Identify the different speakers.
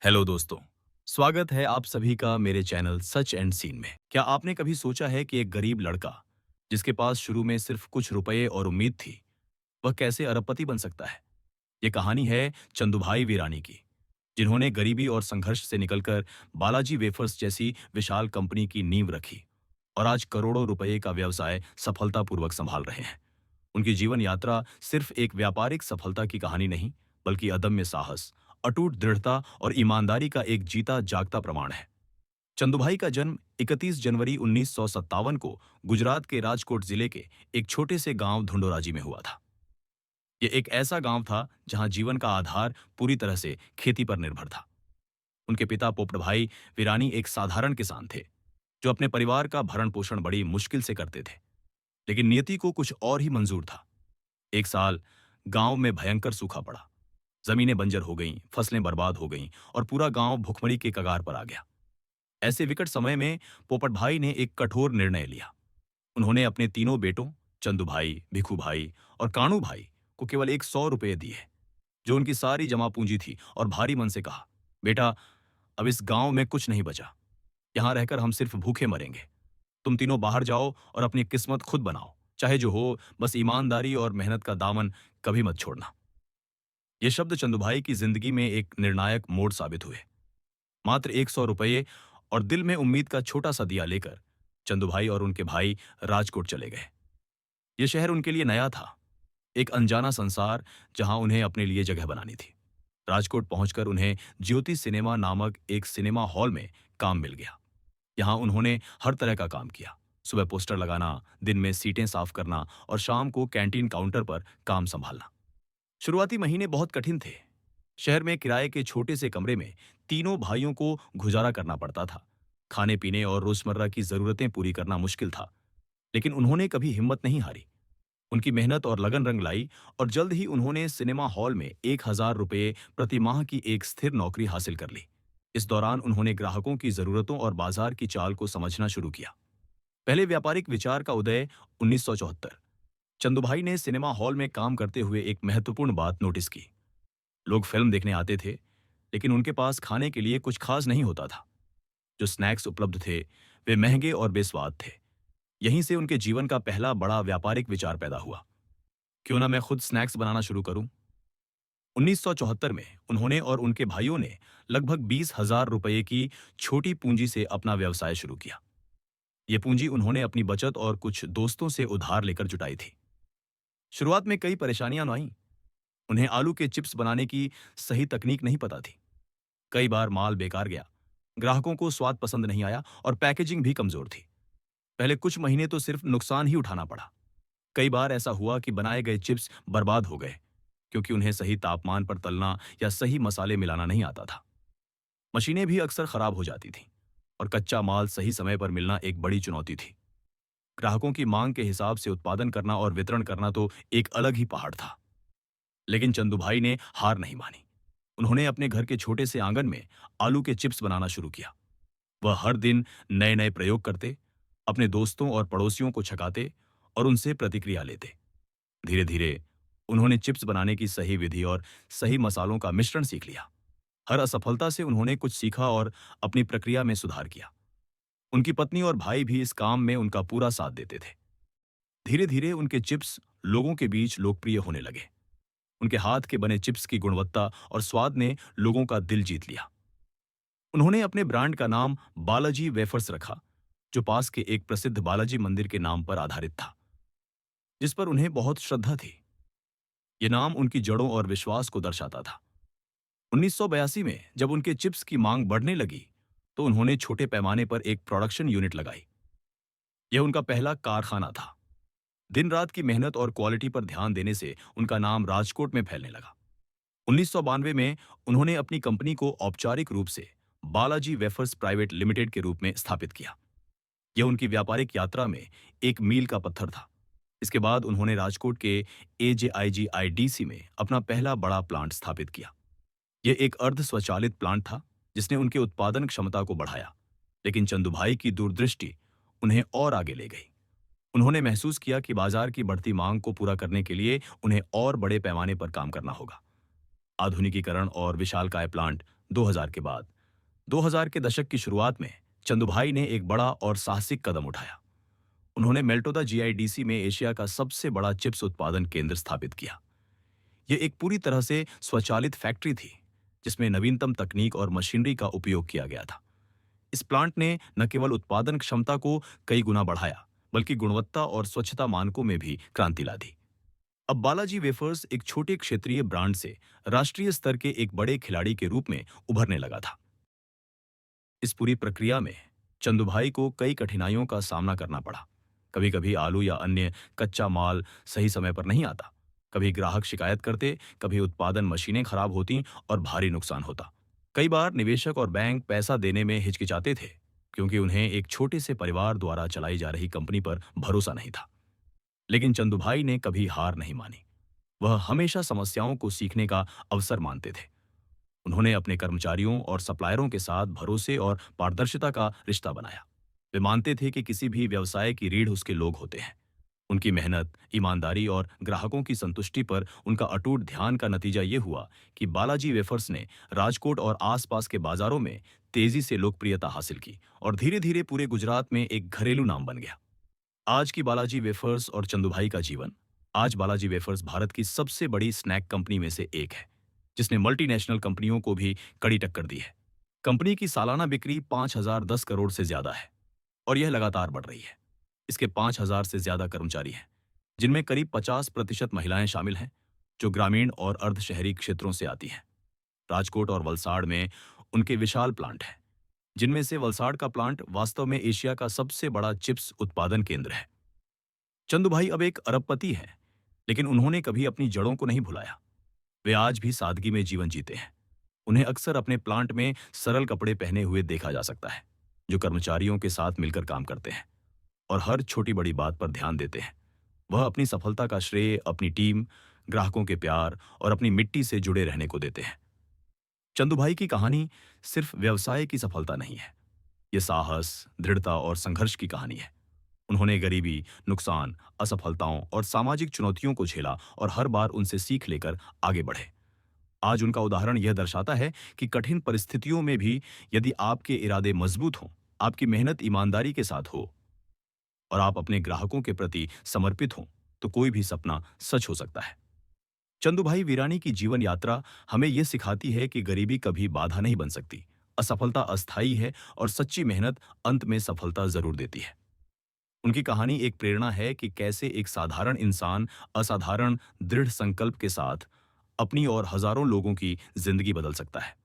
Speaker 1: Hello दोस्तों। स्वागत है आप सभी का मेरे चैनल सच एंड सीन में। क्या आपने कभी सोचा है कि एक गरीब लड़का जिसके पास शुरू में सिर्फ कुछ रुपए और उम्मीद थी, वह कैसे अरबपति बन सकता है? ये कहानी है चंदूभाई वीरानी की, जिन्होंने गरीबी और संघर्ष से निकलकर बालाजी वेफर्स जैसी विशाल कंपनी की नींव रखी और आज करोड़ों रुपए का व्यवसाय सफलतापूर्वक संभाल रहे हैं। उनकी जीवन यात्रा सिर्फ एक व्यापारिक सफलता की कहानी नहीं, बल्कि अदम्य साहस, अटूट दृढ़ता और ईमानदारी का एक जीता जागता प्रमाण है। चंदूभाई का जन्म 31 जनवरी 1957 को गुजरात के राजकोट जिले के एक छोटे से गांव धुंडोराजी में हुआ था। ये एक ऐसा गांव था जहां जीवन का आधार पूरी तरह से खेती पर निर्भर था। उनके पिता पोपटभाई वीरानी एक साधारण किसान थे, जो अपने परिवार का भरण पोषण बड़ी मुश्किल से करते थे। लेकिन नियति को कुछ और ही मंजूर था। एक साल गांव में भयंकर सूखा पड़ा। जमीनें बंजर हो गईं, फसलें बर्बाद हो गईं और पूरा गांव भुखमरी के कगार पर आ गया। ऐसे विकट समय में पोपट भाई ने एक कठोर निर्णय लिया। उन्होंने अपने तीनों बेटों चंदू भाई, भिखू भाई और कानू भाई को केवल 100 रुपये दिए, जो उनकी सारी जमा पूंजी थी, और भारी मन से कहा, बेटा, अब इस गांव में कुछ नहीं बचा। यहां रहकर हम सिर्फ भूखे मरेंगे। तुम तीनों बाहर जाओ और अपनी किस्मत खुद बनाओ, चाहे जो हो, बस ईमानदारी और मेहनत का दामन कभी मत छोड़ना। ये शब्द चंदूभाई की जिंदगी में एक निर्णायक मोड़ साबित हुए। मात्र 100 रुपये और दिल में उम्मीद का छोटा सा दिया लेकर चंदूभाई और उनके भाई राजकोट चले गए। ये शहर उनके लिए नया था, एक अनजाना संसार जहां उन्हें अपने लिए जगह बनानी थी। राजकोट पहुंचकर उन्हें ज्योति सिनेमा नामक एक सिनेमा हॉल में काम मिल गया। यहाँ उन्होंने हर तरह का काम किया। सुबह पोस्टर लगाना, दिन में सीटें साफ करना और शाम को कैंटीन काउंटर पर काम संभालना। शुरुआती महीने बहुत कठिन थे। शहर में किराए के छोटे से कमरे में तीनों भाइयों को गुजारा करना पड़ता था। खाने पीने और रोजमर्रा की जरूरतें पूरी करना मुश्किल था, लेकिन उन्होंने कभी हिम्मत नहीं हारी। उनकी मेहनत और लगन रंग लाई और जल्द ही उन्होंने सिनेमा हॉल में 1,000 रुपये प्रति माह की एक स्थिर नौकरी हासिल कर ली। इस दौरान उन्होंने ग्राहकों की जरूरतों और बाजार की चाल को समझना शुरू किया। पहले व्यापारिक विचार का उदय 1974। चंदूभाई ने सिनेमा हॉल में काम करते हुए एक महत्वपूर्ण बात नोटिस की। लोग फिल्म देखने आते थे, लेकिन उनके पास खाने के लिए कुछ खास नहीं होता था। जो स्नैक्स उपलब्ध थे, वे महंगे और बेस्वाद थे। यहीं से उनके जीवन का पहला बड़ा व्यापारिक विचार पैदा हुआ। क्यों ना मैं खुद स्नैक्स बनाना शुरू करूं? 1974 में उन्होंने और उनके भाइयों ने लगभग 20,000 रुपये की छोटी पूंजी से अपना व्यवसाय शुरू किया। ये पूंजी उन्होंने अपनी बचत और कुछ दोस्तों से उधार लेकर जुटाई थी। शुरुआत में कई परेशानियां आईं। उन्हें आलू के चिप्स बनाने की सही तकनीक नहीं पता थी। कई बार माल बेकार गया, ग्राहकों को स्वाद पसंद नहीं आया और पैकेजिंग भी कमजोर थी। पहले कुछ महीने तो सिर्फ नुकसान ही उठाना पड़ा। कई बार ऐसा हुआ कि बनाए गए चिप्स बर्बाद हो गए, क्योंकि उन्हें सही तापमान पर तलना या सही मसाले मिलाना नहीं आता था। मशीनें भी अक्सर खराब हो जाती थीं और कच्चा माल सही समय पर मिलना एक बड़ी चुनौती थी। ग्राहकों की मांग के हिसाब से उत्पादन करना और वितरण करना तो एक अलग ही पहाड़ था। लेकिन चंदूभाई ने हार नहीं मानी। उन्होंने अपने घर के छोटे से आंगन में आलू के चिप्स बनाना शुरू किया। वह हर दिन नए नए प्रयोग करते, अपने दोस्तों और पड़ोसियों को छकाते और उनसे प्रतिक्रिया लेते। धीरे धीरे उन्होंने चिप्स बनाने की सही विधि और सही मसालों का मिश्रण सीख लिया। हर असफलता से उन्होंने कुछ सीखा और अपनी प्रक्रिया में सुधार किया। उनकी पत्नी और भाई भी इस काम में उनका पूरा साथ देते थे। धीरे धीरे उनके चिप्स लोगों के बीच लोकप्रिय होने लगे। उनके हाथ के बने चिप्स की गुणवत्ता और स्वाद ने लोगों का दिल जीत लिया। उन्होंने अपने ब्रांड का नाम बालाजी वेफर्स रखा, जो पास के एक प्रसिद्ध बालाजी मंदिर के नाम पर आधारित था, जिस पर उन्हें बहुत श्रद्धा थी। ये नाम उनकी जड़ों और विश्वास को दर्शाता था। 1982 में जब उनके चिप्स की मांग बढ़ने लगी, तो उन्होंने छोटे पैमाने पर एक प्रोडक्शन यूनिट लगाई। यह उनका पहला कारखाना था। दिन रात की मेहनत और क्वालिटी पर ध्यान देने से उनका नाम राजकोट में फैलने लगा। 1992 में उन्होंने अपनी कंपनी को औपचारिक रूप से बालाजी वेफर्स प्राइवेट लिमिटेड के रूप में स्थापित किया। यह उनकी व्यापारिक यात्रा में एक मील का पत्थर था। इसके बाद उन्होंने राजकोट के AJIGIDC में अपना पहला बड़ा प्लांट स्थापित किया। यह एक अर्ध स्वचालित प्लांट था, जिसने उनके उत्पादन क्षमता को बढ़ाया। लेकिन चंदूभाई की दूरदृष्टि उन्हें और आगे ले गई। उन्होंने महसूस किया कि बाजार की बढ़ती मांग को पूरा करने के लिए उन्हें और बड़े पैमाने पर काम करना होगा। आधुनिकीकरण और विशालकाय प्लांट 2000 के बाद 2000 के दशक की शुरुआत में चंदुभाई ने एक बड़ा और साहसिक कदम उठाया। उन्होंने मेल्टोदा जीआईडीसी में एशिया का सबसे बड़ा चिप्स उत्पादन केंद्र स्थापित किया। यह एक पूरी तरह से स्वचालित फैक्ट्री थी, जिसमें नवीनतम तकनीक और मशीनरी का उपयोग किया गया था। इस प्लांट ने न केवल उत्पादन क्षमता को कई गुना बढ़ाया, बल्कि गुणवत्ता और स्वच्छता मानकों में भी क्रांति ला दी। अब बालाजी वेफर्स एक छोटे क्षेत्रीय ब्रांड से राष्ट्रीय स्तर के एक बड़े खिलाड़ी के रूप में उभरने लगा था। इस पूरी प्रक्रिया में चंदुभाई को कई कठिनाइयों का सामना करना पड़ा। कभी कभी आलू या अन्य कच्चा माल सही समय पर नहीं आता, कभी ग्राहक शिकायत करते, कभी उत्पादन मशीनें खराब होती और भारी नुकसान होता। कई बार निवेशक और बैंक पैसा देने में हिचकिचाते थे, क्योंकि उन्हें एक छोटे से परिवार द्वारा चलाई जा रही कंपनी पर भरोसा नहीं था। लेकिन चंदुभाई ने कभी हार नहीं मानी। वह हमेशा समस्याओं को सीखने का अवसर मानते थे। उन्होंने अपने कर्मचारियों और सप्लायरों के साथ भरोसे और पारदर्शिता का रिश्ता बनाया। वे मानते थे कि किसी भी व्यवसाय की रीढ़ उसके लोग होते हैं। उनकी मेहनत, ईमानदारी और ग्राहकों की संतुष्टि पर उनका अटूट ध्यान का नतीजा ये हुआ कि बालाजी वेफर्स ने राजकोट और आसपास के बाजारों में तेजी से लोकप्रियता हासिल की और धीरे धीरे पूरे गुजरात में एक घरेलू नाम बन गया। आज की बालाजी वेफर्स और चंदुभाई का जीवन। आज बालाजी वेफर्स भारत की सबसे बड़ी स्नैक कंपनी में से एक है, जिसने मल्टीनेशनल कंपनियों को भी कड़ी टक्कर दी है। कंपनी की सालाना बिक्री 5010 करोड़ से ज्यादा है और यह लगातार बढ़ रही है। इसके 5000 से ज्यादा कर्मचारी हैं, जिनमें करीब 50% महिलाएं शामिल हैं, जो ग्रामीण और अर्ध शहरी क्षेत्रों से आती हैं। राजकोट और वलसाड़ में उनके विशाल प्लांट हैं, जिनमें से वलसाड़ का प्लांट वास्तव में एशिया का सबसे बड़ा चिप्स उत्पादन केंद्र है। चंदुभाई अब एक अरबपति हैं, लेकिन उन्होंने कभी अपनी जड़ों को नहीं भुलाया। वे आज भी सादगी में जीवन जीते हैं। उन्हें अक्सर अपने प्लांट में सरल कपड़े पहने हुए देखा जा सकता है, जो कर्मचारियों के साथ मिलकर काम करते हैं और हर छोटी बड़ी बात पर ध्यान देते हैं। वह अपनी सफलता का श्रेय अपनी टीम, ग्राहकों के प्यार और अपनी मिट्टी से जुड़े रहने को देते हैं। चंदुभाई की कहानी सिर्फ व्यवसाय की सफलता नहीं है, ये साहस, दृढ़ता और संघर्ष की कहानी है। उन्होंने गरीबी, नुकसान, असफलताओं और सामाजिक चुनौतियों को झेला और हर बार उनसे सीख लेकर आगे बढ़े। आज उनका उदाहरण यह दर्शाता है कि कठिन परिस्थितियों में भी यदि आपके इरादे मजबूत हों, आपकी मेहनत ईमानदारी के साथ हो और आप अपने ग्राहकों के प्रति समर्पित हों, तो कोई भी सपना सच हो सकता है। चंदुभाई वीरानी की जीवन यात्रा हमें यह सिखाती है कि गरीबी कभी बाधा नहीं बन सकती, असफलता अस्थायी है और सच्ची मेहनत अंत में सफलता जरूर देती है। उनकी कहानी एक प्रेरणा है कि कैसे एक साधारण इंसान असाधारण दृढ़ संकल्प के साथ अपनी और हजारों लोगों की जिंदगी बदल सकता है।